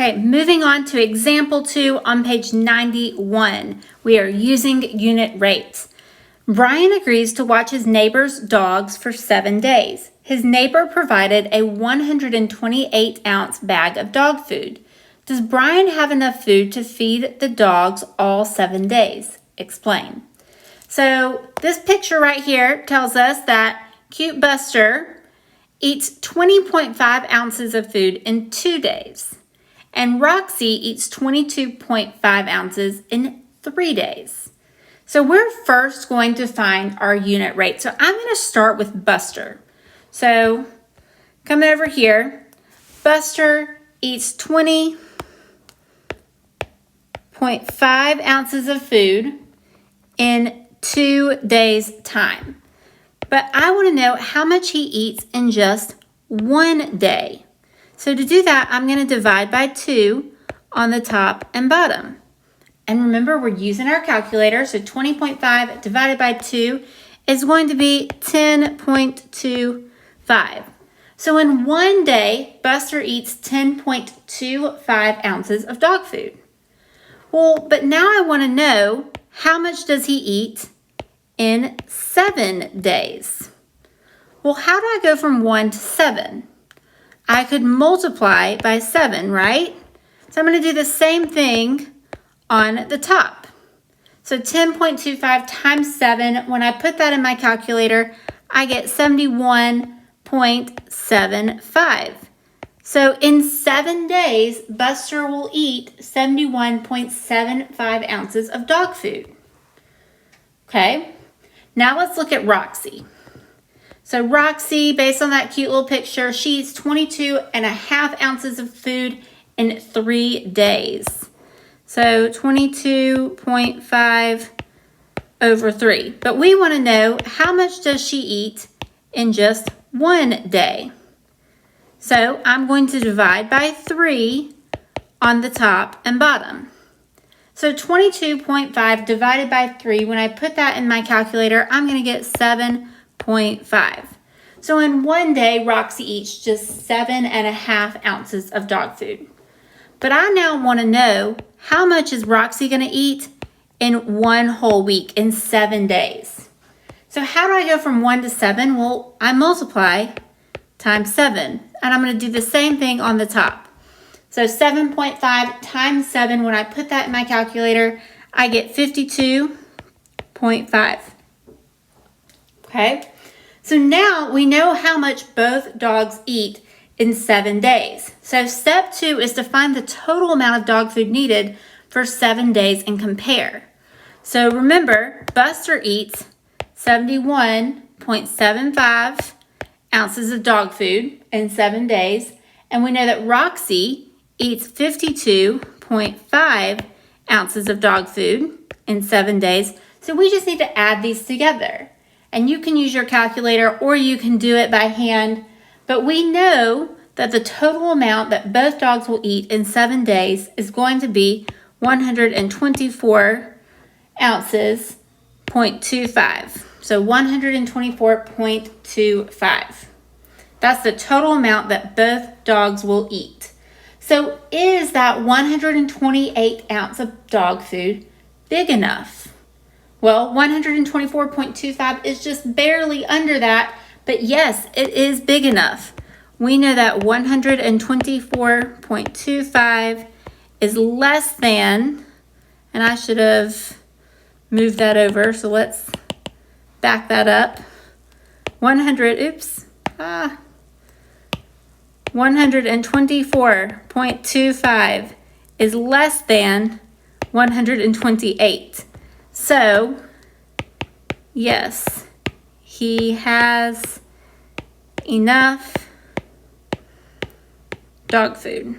Okay, moving on to example 2 on page 91. We are using unit rates. Brian agrees to watch his neighbor's dogs for 7 days. His neighbor provided a 128-ounce bag of dog food. Does Brian have enough food to feed the dogs all 7 days? Explain. So this picture right here tells us that cute Buster eats 20.5 ounces of food in 2 days. And Roxy eats 22.5 ounces in 3 days. So we're first going to find our unit rate. So I'm going to start with Buster. So coming over here, Buster eats 20.5 ounces of food in 2 days' time. But I want to know how much he eats in just 1 day. So to do that, I'm going to divide by 2 on the top and bottom. And remember, we're using our calculator, so 20.5 divided by 2 is going to be 10.25. So in 1 day, Buster eats 10.25 ounces of dog food. Well, but now I want to know, how much does he eat in 7 days? Well, how do I go from 1 to 7? I could multiply by 7, right? So I'm going to do the same thing on the top. So 10.25 times 7, when I put that in my calculator, I get 71.75. So in 7 days, Buster will eat 71.75 ounces of dog food. Okay, now let's look at Roxy. So Roxy, based on that cute little picture, she eats 22.5 ounces of food in 3 days. So 22.5 over 3. But we want to know, how much does she eat in just 1 day? So I'm going to divide by 3 on the top and bottom. So 22.5 divided by 3, when I put that in my calculator, I'm going to get 7.5. So in 1 day, Roxy eats just 7.5 ounces of dog food. But I now want to know, how much is Roxy going to eat in 1 whole week, in 7 days? So how do I go from 1 to 7? Well, I multiply times 7. And I'm going to do the same thing on the top. So 7.5 times 7, when I put that in my calculator, I get 52.5. Okay, so now we know how much both dogs eat in 7 days. So step 2 is to find the total amount of dog food needed for 7 days and compare. So remember, Buster eats 71.75 ounces of dog food in 7 days. And we know that Roxy eats 52.5 ounces of dog food in 7 days. So we just need to add these together. And you can use your calculator or you can do it by hand. But we know that the total amount that both dogs will eat in 7 days is going to be 124 ounces, 0.25. So 124.25. That's the total amount that both dogs will eat. So is that 128 ounce of dog food big enough? Well, 124.25 is just barely under that, but yes, it is big enough. We know that 124.25 is less than, and I should have moved that over, so let's back that up. 124.25 is less than 128. So, yes, he has enough dog food.